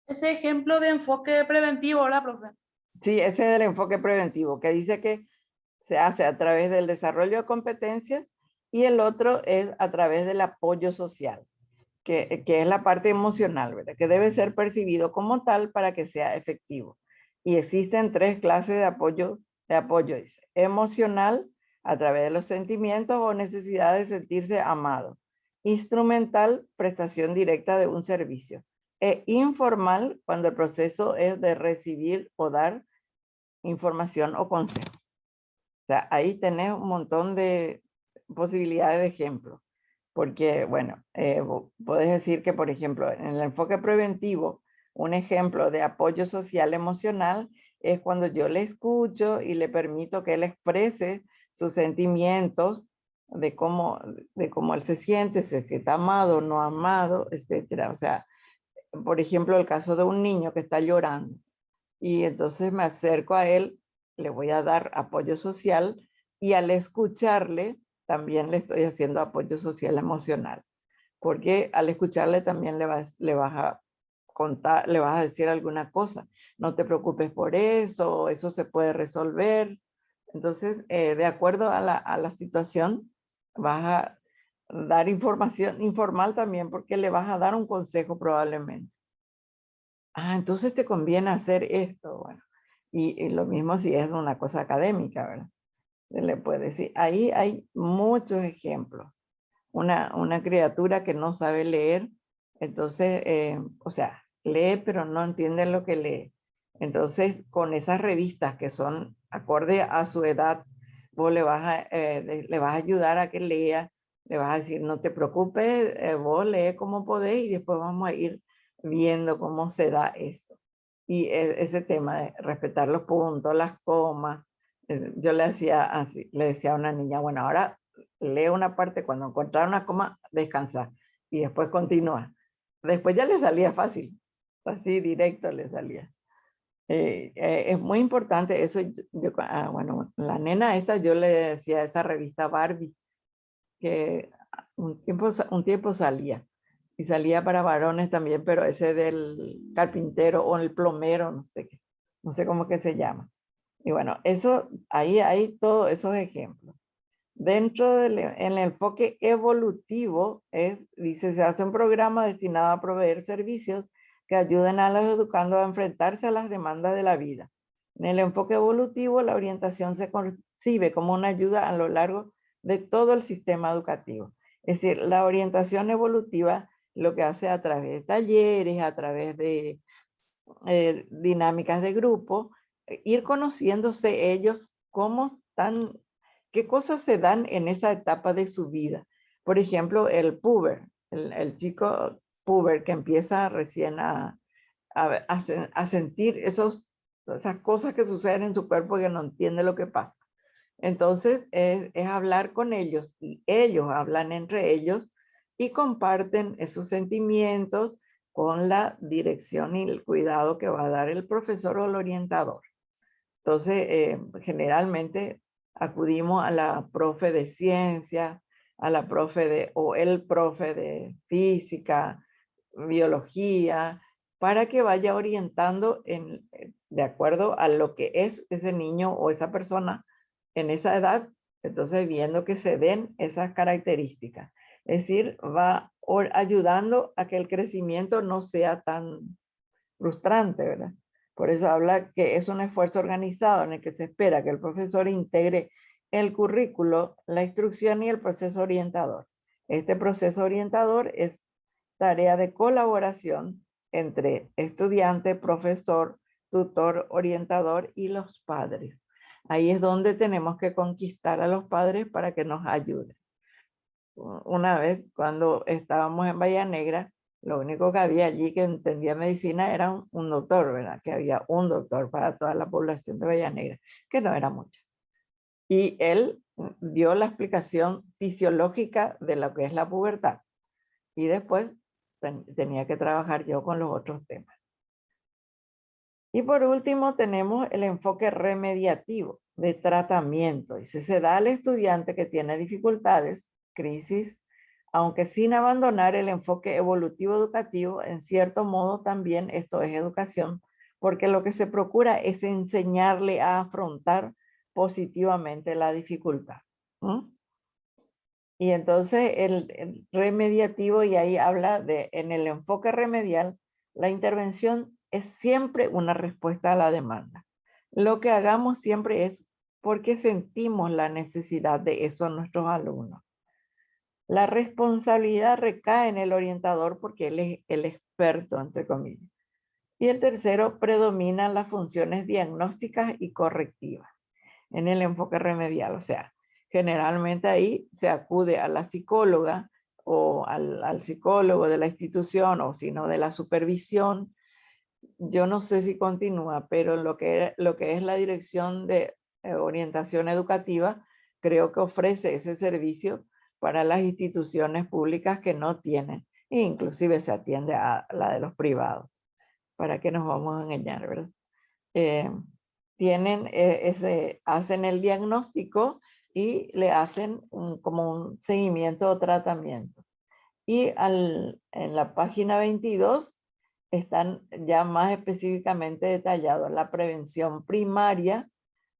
ese ejemplo de enfoque preventivo, ¿verdad, profe? Sí, ese es el enfoque preventivo, que dice que se hace a través del desarrollo de competencias y el otro es a través del apoyo social, que es la parte emocional, ¿verdad? Que debe ser percibido como tal para que sea efectivo. Y existen tres clases de apoyo, dice, emocional, a través de los sentimientos o necesidad de sentirse amado. Instrumental, prestación directa de un servicio. E informal, cuando el proceso es de recibir o dar información o consejo. O sea, ahí tenés un montón de posibilidades de ejemplos. Porque, bueno, puedes decir que, por ejemplo, en el enfoque preventivo, un ejemplo de apoyo social emocional es cuando yo le escucho y le permito que él exprese sus sentimientos de cómo él se siente, si está amado, no amado, etcétera. O sea, por ejemplo, el caso de un niño que está llorando y entonces me acerco a él, le voy a dar apoyo social y al escucharle también le estoy haciendo apoyo social emocional, porque al escucharle también le vas a contar, le vas a decir alguna cosa, no te preocupes por eso, eso se puede resolver. Entonces, de acuerdo a la situación, vas a dar información informal también, porque le vas a dar un consejo probablemente. Ah, entonces te conviene hacer esto. Bueno, y lo mismo si es una cosa académica, ¿verdad? Se le puede decir. Ahí hay muchos ejemplos. Una criatura que no sabe leer, entonces, o sea, lee pero no entiende lo que lee. Entonces, con esas revistas que son acorde a su edad, vos le vas a ayudar a que lea, le vas a decir, no te preocupes, vos lee como podés y después vamos a ir viendo cómo se da eso. Y ese tema de respetar los puntos, las comas, yo le decía así, le decía a una niña, bueno, ahora lee una parte, cuando encontrara una coma, descansa y después continúa. Después ya le salía fácil, así directo le salía. Es muy importante eso. Bueno, la nena esta, yo le decía a esa revista Barbie, que un tiempo salía, y salía para varones también, pero ese del carpintero o el plomero, no sé qué, no sé cómo que se llama. Y bueno, eso, ahí hay todos esos ejemplos. Dentro del el enfoque evolutivo, dice, se hace un programa destinado a proveer servicios que ayuden a los educandos a enfrentarse a las demandas de la vida. En el enfoque evolutivo, la orientación se concibe como una ayuda a lo largo de todo el sistema educativo. Es decir, la orientación evolutiva lo que hace a través de talleres, a través de dinámicas de grupo, ir conociéndose ellos cómo están, qué cosas se dan en esa etapa de su vida. Por ejemplo, el puber, el chico puber que empieza recién a sentir esas cosas que suceden en su cuerpo que no entiende lo que pasa. Entonces es hablar con ellos y ellos hablan entre ellos y comparten esos sentimientos con la dirección y el cuidado que va a dar el profesor o el orientador. Entonces, generalmente acudimos a la profe de ciencia, a la profe o el profe de física, biología, para que vaya orientando de acuerdo a lo que es ese niño o esa persona en esa edad, entonces viendo que se den esas características. Es decir, va ayudando a que el crecimiento no sea tan frustrante, ¿verdad? Por eso habla que es un esfuerzo organizado en el que se espera que el profesor integre el currículo, la instrucción y el proceso orientador. Este proceso orientador es tarea de colaboración entre estudiante, profesor, tutor, orientador y los padres. Ahí es donde tenemos que conquistar a los padres para que nos ayuden. Una vez, cuando estábamos en Bahía Negra, lo único que había allí que entendía medicina era un doctor, ¿verdad? Que había un doctor para toda la población de Bahía Negra, que no era mucho. Y él dio la explicación fisiológica de lo que es la pubertad. Y después tenía que trabajar yo con los otros temas. Y por último tenemos el enfoque remediativo de tratamiento. Y se da al estudiante que tiene dificultades, crisis, aunque sin abandonar el enfoque evolutivo educativo, en cierto modo también esto es educación, porque lo que se procura es enseñarle a afrontar positivamente la dificultad. Y entonces el remediativo, y ahí habla de, en el enfoque remedial, la intervención es siempre una respuesta a la demanda. Lo que hagamos siempre es porque sentimos la necesidad de eso en nuestros alumnos. La responsabilidad recae en el orientador porque él es el experto, entre comillas. Y el tercero, predominan las funciones diagnósticas y correctivas en el enfoque remedial. O sea, generalmente ahí se acude a la psicóloga o al psicólogo de la institución o si no de la supervisión. Yo no sé si continúa, pero lo que es la dirección de orientación educativa, creo que ofrece ese servicio para las instituciones públicas que no tienen. E inclusive se atiende a la de los privados. ¿Para qué nos vamos a engañar, verdad? Hacen el diagnóstico y le hacen como un seguimiento o tratamiento. Y en la página 22 están ya más específicamente detallados la prevención primaria,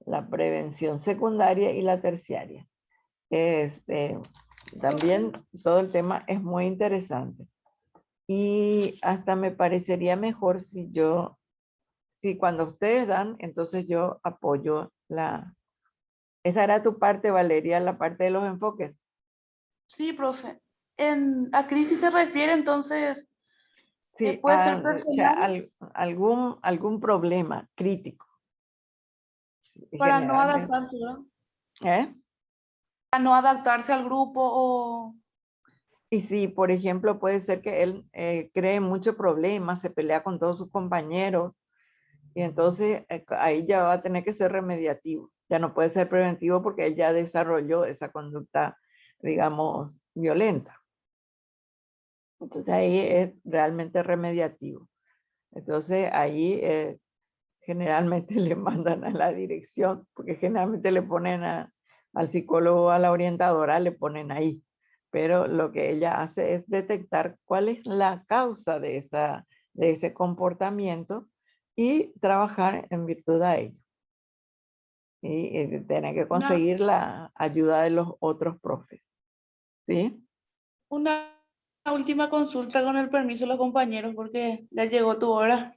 la prevención secundaria y la terciaria. También todo el tema es muy interesante. Y hasta me parecería mejor si cuando ustedes dan, entonces yo apoyo esa era tu parte, Valeria, la parte de los enfoques. Sí, profe. A crisis se refiere, entonces, Sí, puede ser o sea, personal algún problema crítico. para no Generalmente, adaptarse, ¿verdad? ¿eh? Para no adaptarse al grupo o... Y si, por ejemplo, puede ser que él cree mucho problema, se pelea con todos sus compañeros, y entonces ahí ya va a tener que ser remediativo. Ya no puede ser preventivo porque él ya desarrolló esa conducta, digamos, violenta. Entonces ahí es realmente remediativo. Entonces ahí generalmente le mandan a la dirección, porque generalmente le ponen al psicólogo, a la orientadora, le ponen ahí. Pero lo que ella hace es detectar cuál es la causa de ese comportamiento y trabajar en virtud de ello. Y tiene que Una, conseguir la ayuda de los otros profes. ¿Sí? una última consulta con el permiso de los compañeros, porque ya llegó tu hora.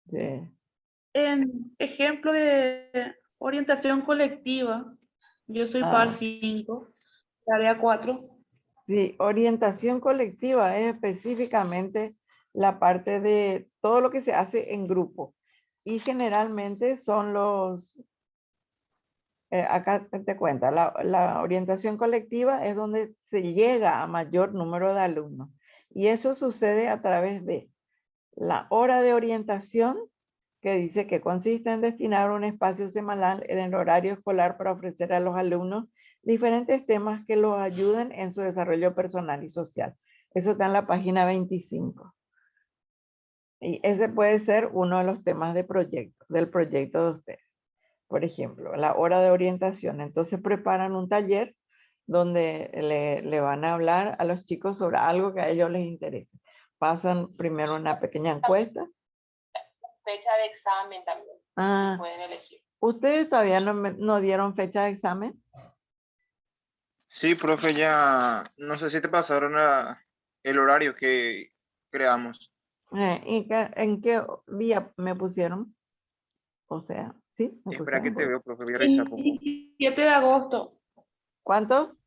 Sí. En ejemplo de orientación colectiva, yo soy par Ah, 5, área 4. sí, orientación colectiva es específicamente la parte de todo lo que se hace en grupo. Y generalmente son acá te cuenta, la orientación colectiva es donde se llega a mayor número de alumnos. Y eso sucede a través de la hora de orientación, que dice que consiste en destinar un espacio semanal en el horario escolar para ofrecer a los alumnos diferentes temas que los ayuden en su desarrollo personal y social. Eso está en la página 25. Y ese puede ser uno de los temas del proyecto de ustedes. Por ejemplo, la hora de orientación. Entonces preparan un taller donde le van a hablar a los chicos sobre algo que a ellos les interese. Pasan primero una pequeña encuesta. Fecha de examen también, si Ah, pueden elegir. ¿ustedes todavía no dieron fecha de examen? Sí, profe, ya no sé si te pasaron el horario que creamos. ¿En qué día me pusieron? O sea, sí, me Espera que pusieron. te veo, profe, voy a revisar poco. 27 de agosto. ¿Cuánto?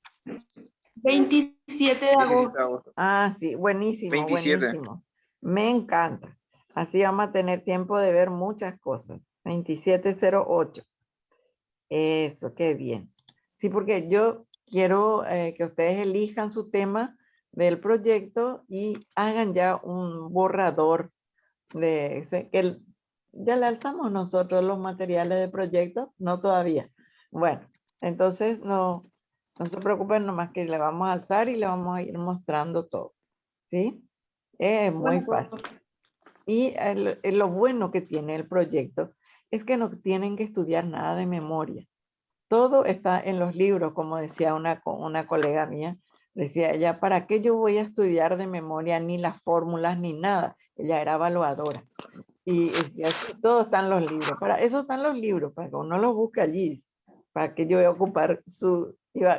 27 de 17 de agosto. agosto. Ah, sí, buenísimo, 27. buenísimo. Me encanta. Así vamos a tener tiempo de ver muchas cosas. 2708. Eso, qué bien. Sí, porque yo quiero que ustedes elijan su tema del proyecto y hagan ya un borrador de ese, ya le alzamos nosotros los materiales de proyecto, no todavía. Bueno, entonces no se preocupen, nomás que le vamos a alzar y le vamos a ir mostrando todo, ¿sí? Es muy Bueno, fácil. Y lo bueno que tiene el proyecto es que no tienen que estudiar nada de memoria. Todo está en los libros, como decía una colega mía. Decía ella, ¿para qué yo voy a estudiar de memoria ni las fórmulas ni nada? Ella era evaluadora. Y decía, sí, todo está en los libros. Para eso están los libros, para que uno los busque allí. Para que yo voy a ocupar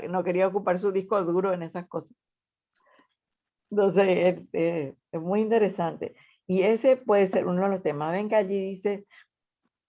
no quería ocupar su disco duro en esas cosas. Entonces, es muy interesante. Y ese puede ser uno de los temas. Ven que allí dice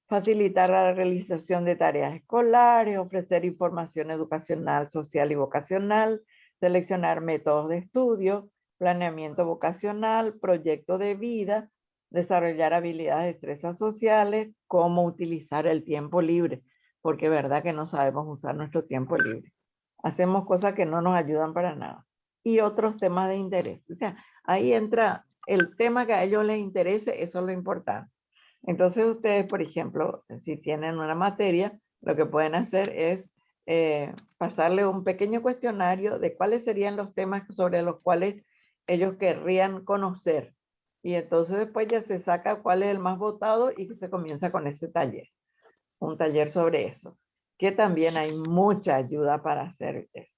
facilitar la realización de tareas escolares, ofrecer información educacional, social y vocacional, seleccionar métodos de estudio, planeamiento vocacional, proyecto de vida, desarrollar habilidades, destrezas sociales, cómo utilizar el tiempo libre, porque es verdad que no sabemos usar nuestro tiempo libre. Hacemos cosas que no nos ayudan para nada. Y otros temas de interés. O sea, ahí entra el tema que a ellos les interese, eso es lo importante. Entonces ustedes, por ejemplo, si tienen una materia, lo que pueden hacer es pasarle un pequeño cuestionario de cuáles serían los temas sobre los cuales ellos querrían conocer. Y entonces después ya se saca cuál es el más votado y se comienza con ese taller, un taller sobre eso, que también hay mucha ayuda para hacer eso.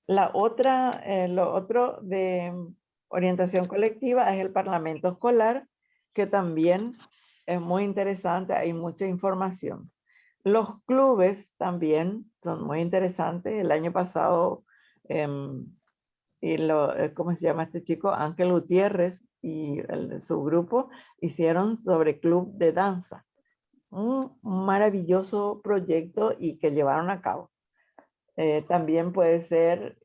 Lo otro de orientación colectiva es el parlamento escolar, que también es muy interesante, hay mucha información. Los clubes también son muy interesantes. El año pasado, ¿cómo se llama este chico? Ángel Gutiérrez y su grupo hicieron sobre club de danza. Un maravilloso proyecto y que llevaron a cabo. También puede ser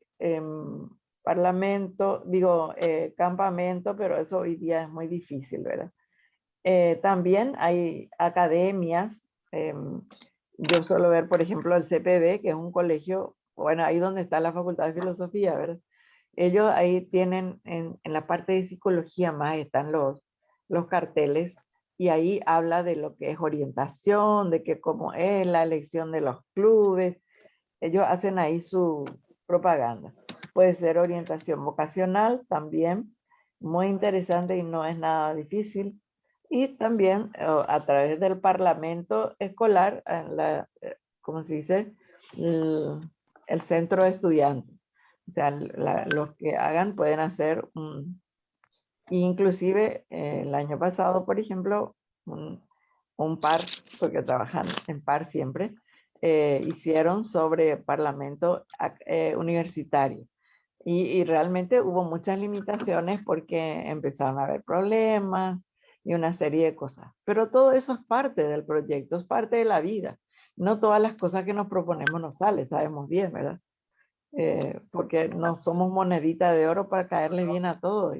parlamento, digo, campamento, pero eso hoy día es muy difícil, ¿verdad? También hay academias. Yo suelo ver, por ejemplo, el CPB, que es un colegio, bueno, ahí donde está la Facultad de Filosofía, ¿verdad? Ellos ahí tienen en la parte de psicología más están los carteles y ahí habla de lo que es orientación, de que cómo es la elección de los clubes. Ellos hacen ahí su propaganda. Puede ser orientación vocacional también, muy interesante y no es nada difícil. Y también a través del parlamento escolar, ¿cómo se dice? El centro de estudiantes. O sea, los que hagan pueden hacer inclusive el año pasado, por ejemplo, un par, porque trabajan en par siempre, hicieron sobre parlamento universitario. Y realmente hubo muchas limitaciones porque empezaron a haber problemas y una serie de cosas. Pero todo eso es parte del proyecto, es parte de la vida. No todas las cosas que nos proponemos nos salen, sabemos bien, ¿verdad? Porque no somos monedita de oro para caerle bien a todos,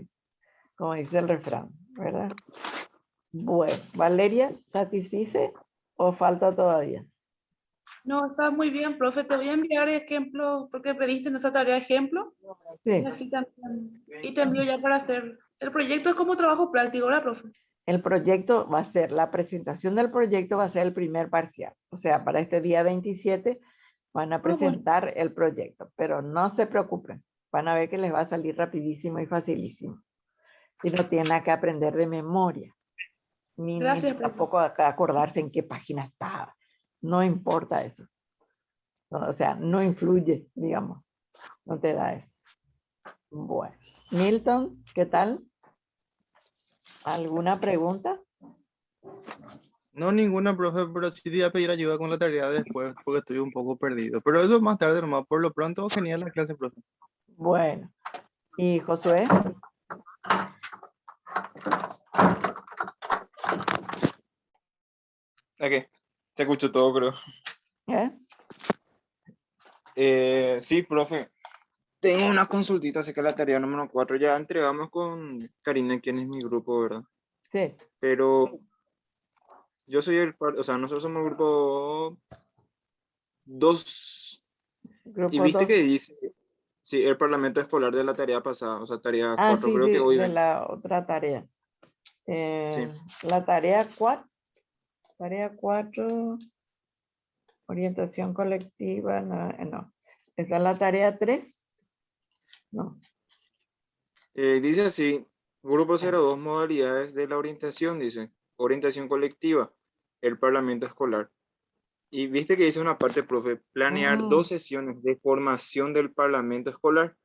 como dice el refrán, ¿verdad? Bueno, Valeria, ¿satisfice o falta todavía? No, está muy bien, profe. Te voy a enviar ejemplos, porque pediste en esa tarea ejemplo. Sí. Y así también. Y te envío ya para hacer. El proyecto es como trabajo práctico, ¿verdad, profe? El proyecto va a ser, la presentación del proyecto va a ser el primer parcial. O sea, para este día 27 van a Bueno. presentar el proyecto, pero no se preocupen. Van a ver que les va a salir rapidísimo y facilísimo. Y no tienen que aprender de memoria. Ni Gracias, profe. tampoco acordarse en qué página estaba. No importa eso. O sea, no influye, digamos. No te da eso. Bueno. Milton, ¿qué tal? ¿Alguna pregunta? No, ninguna, profe, pero sí te voy a pedir ayuda con la tarea después porque estoy un poco perdido. Pero eso más tarde nomás. Por lo pronto, genial la clase, profe. Bueno. ¿Y Josué? Ok, se escuchó todo, creo. Sí, profe. Tengo una consultita acerca de la tarea número 4. Ya entregamos con Karina, quien es mi grupo, ¿verdad? Sí. Pero yo soy o sea, nosotros somos el grupo 2. Y Grupo viste 2. que dice, sí, el parlamento escolar de la tarea pasada, o sea, tarea 4. Sí, Creo que sí, hoy de ven. la otra tarea. Sí. La tarea 4. Tarea 4. Orientación colectiva. No, no. ¿Esta es la tarea 3? No. Dice así, grupo 02, modalidades de la orientación, dice, orientación colectiva, el parlamento escolar. Y viste que dice una parte, profe, planear 2 sesiones de formación del parlamento escolar.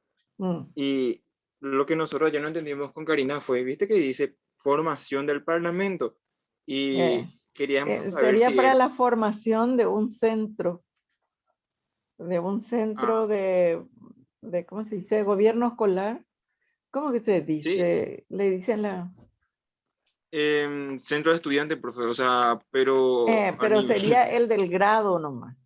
Y lo que nosotros ya no entendimos con Karina fue, viste que dice formación del parlamento. Y queríamos saber Sería si para era... la formación de un centro ¿cómo se dice? Gobierno escolar. ¿Cómo que se Sí, dice? Le dicen la... centro de estudiantes, profe, o sea, pero a pero nivel... sería el del grado nomás.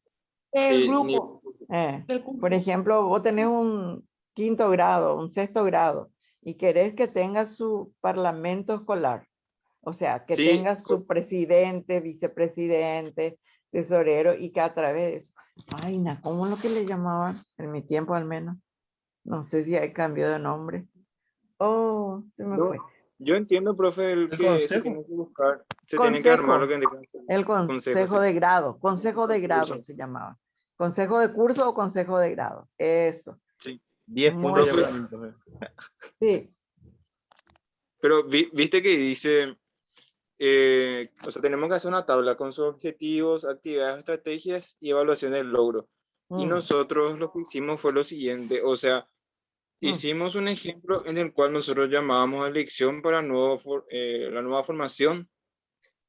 El ni- grupo. El Por curso. ejemplo, vos tenés un quinto grado, un sexto grado, y querés que tenga su parlamento escolar. O sea, que sí, tenga su presidente, vicepresidente, tesorero, y que a través de eso. Ay, ¿cómo es lo que le llamaban? En mi tiempo al menos. No sé si hay cambio de nombre. Oh, se me fue. yo entiendo, profe, el ¿El que se consejo? tiene que buscar, se tiene que armar lo que El consejo, sí. consejo de grado. Consejo de grado Curso. se llamaba. Consejo de curso o consejo de grado. Eso. 10 Muy puntos ya Profe, para mí, profe. Sí. pero viste que dice, o sea, tenemos que hacer una tabla con sus objetivos, actividades, estrategias y evaluación del logro. Y nosotros lo que hicimos fue lo siguiente, o sea, hicimos un ejemplo en el cual nosotros llamábamos a elección para la nueva formación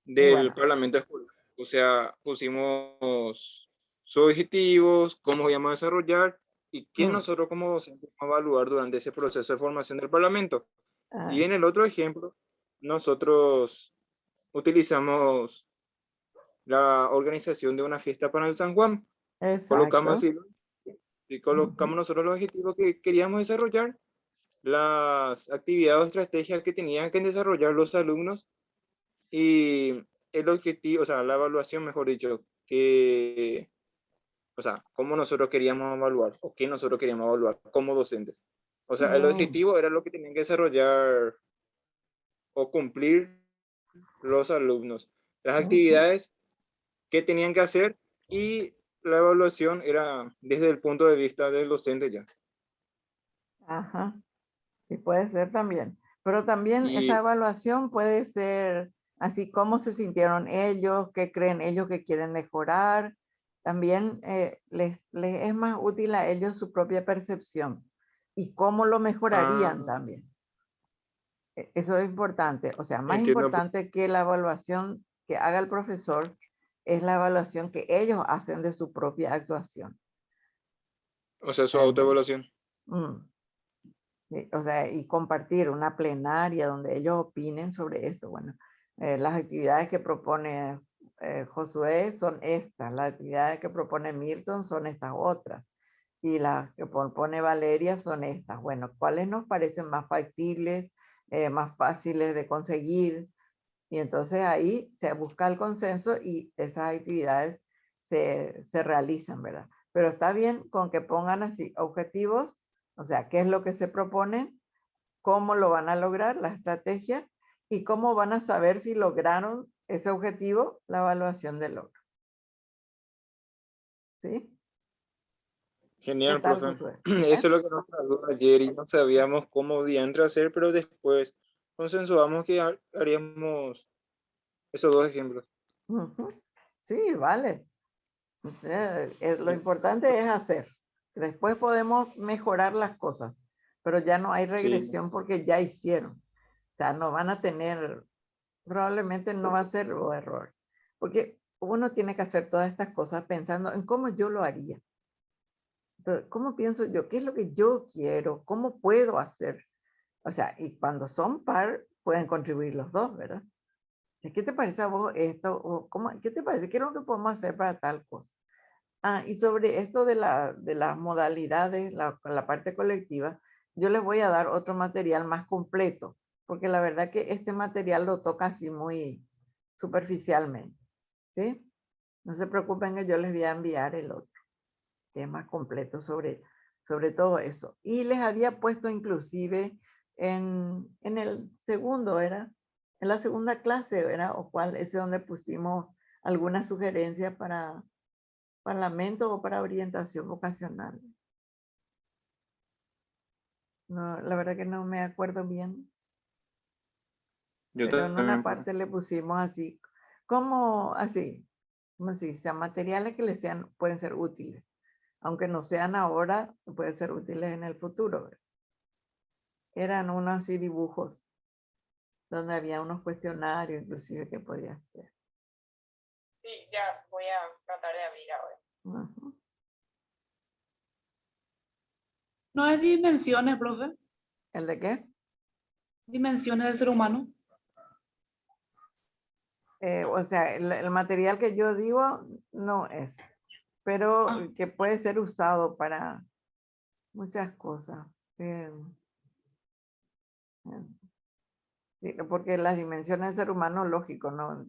del Bueno, Parlamento Escolar. O sea, pusimos sus objetivos, cómo íbamos a desarrollar y qué Mm. nosotros como docentes vamos a evaluar durante ese proceso de formación del Parlamento. Ah, Y en el otro ejemplo, nosotros utilizamos la organización de una fiesta para el San Juan. Colocamos exacto. así, y colocamos nosotros los objetivos que queríamos desarrollar, las actividades o estrategias que tenían que desarrollar los alumnos y el objetivo, o sea, la evaluación, mejor dicho, que, o sea, cómo nosotros queríamos evaluar o qué nosotros queríamos evaluar como docentes. O sea, el Mm, objetivo era lo que tenían que desarrollar o cumplir los alumnos, las ujú. actividades que tenían que hacer y la evaluación era desde el punto de vista del docente ya. Ajá. Sí, puede ser también. Pero también esa Y evaluación puede ser así cómo se sintieron ellos, qué creen ellos que quieren mejorar. También les es más útil a ellos su propia percepción y cómo lo mejorarían ah, también. Eso es importante. O sea, más entiendo, importante que la evaluación que haga el profesor es la evaluación que ellos hacen de su propia actuación. o sea, su ¿Entiendes? autoevaluación. Mm. O sea, y compartir una plenaria donde ellos opinen sobre eso. Bueno, las actividades que propone Josué son estas, las actividades que propone Milton son estas otras, y las que propone Valeria son estas. Bueno, ¿cuáles nos parecen más factibles, más fáciles de conseguir? Y entonces ahí se busca el consenso y esas actividades se realizan, ¿verdad? Pero está bien con que pongan así objetivos, o sea, qué es lo que se propone, cómo lo van a lograr, la estrategia, y cómo van a saber si lograron ese objetivo, la evaluación del logro. ¿Sí? ¿Qué Genial, tal, profe. Josué? Eso es lo que nos habló ayer y no sabíamos cómo diantre hacer, pero después consensuamos que haríamos esos dos ejemplos. Ujú. Sí, vale. Lo importante es hacer. Después podemos mejorar las cosas, pero ya no hay Sí, regresión porque ya hicieron. O sea, no van a tener, probablemente no va a ser error, porque uno tiene que hacer todas estas cosas pensando en cómo yo lo haría. Entonces, ¿cómo pienso yo? ¿Qué es lo que yo quiero? ¿Cómo puedo hacer? O sea, y cuando son par, pueden contribuir los dos, ¿verdad? ¿Qué te parece a vos esto? ¿O cómo, qué te parece? ¿Qué es lo que podemos hacer para tal cosa? Ah, y sobre esto de las modalidades, la parte colectiva, yo les voy a dar otro material más completo, porque la verdad que este material lo toca así muy superficialmente, ¿sí? No se preocupen que yo les voy a enviar el otro, que es más completo sobre todo eso. Y les había puesto inclusive en el segundo, ¿era? En la segunda clase, ¿era? O cuál, ese donde pusimos algunas sugerencias para Parlamento o para orientación vocacional. No, la verdad que no me acuerdo bien, yo pero en una también, profe. parte le pusimos así, como así, como si sean materiales que les sean, pueden ser útiles, aunque no sean ahora, pueden ser útiles en el futuro. ¿Verdad? Eran unos así dibujos donde había unos cuestionarios inclusive que podía hacer. Sí, ya voy a tratar de abrir ahora. Ujú. No es dimensiones, profe. ¿El de qué? Dimensiones del ser humano. O sea, el material que yo digo no es, pero Ah, que puede ser usado para muchas cosas. Eh, sí, porque las dimensiones del ser humano, lógico, ¿no?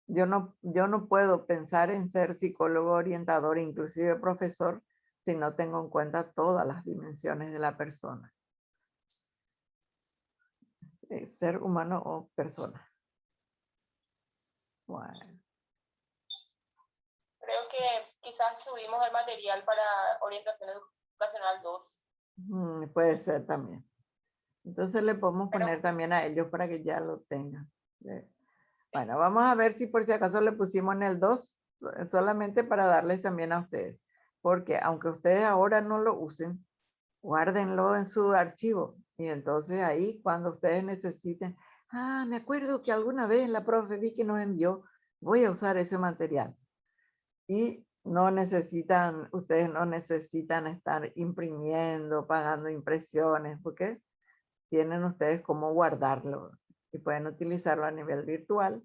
Yo no puedo pensar en ser psicólogo, orientador, inclusive profesor, si no tengo en cuenta todas las dimensiones de la persona, ser humano o persona. Bueno, Creo que quizás subimos el material para orientación educacional 2. puede ser también. Entonces le podemos Pero poner también a ellos para que ya lo tengan. Bueno, vamos a ver si por si acaso le pusimos en el 2 solamente para darles también a ustedes. Porque aunque ustedes ahora no lo usen, guárdenlo en su archivo. Y entonces ahí cuando ustedes necesiten, me acuerdo que alguna vez la profe vi que nos envió, voy a usar ese material. Y no necesitan, ustedes no necesitan estar imprimiendo, pagando impresiones, porque tienen ustedes cómo guardarlo y pueden utilizarlo a nivel virtual.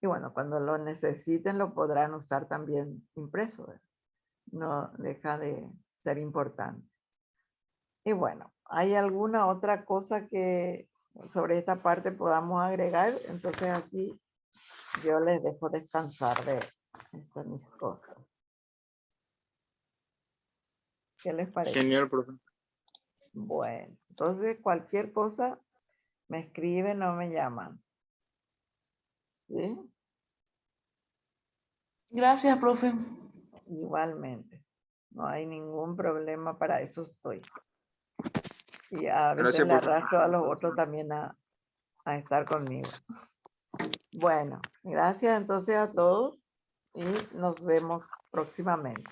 Y bueno, cuando lo necesiten lo podrán usar también impreso. No deja de ser importante. Y bueno, ¿hay alguna otra cosa que sobre esta parte podamos agregar? Entonces así yo les dejo descansar de estas mis cosas. ¿Qué les parece? Genial, profe. Bueno, entonces cualquier cosa me escriben o me llaman. ¿Sí? Gracias, profe. Igualmente. No hay ningún problema, para eso estoy. Y a veces Gracias, le profe. arrastro a los otros también a estar conmigo. Bueno, gracias entonces a todos y nos vemos próximamente.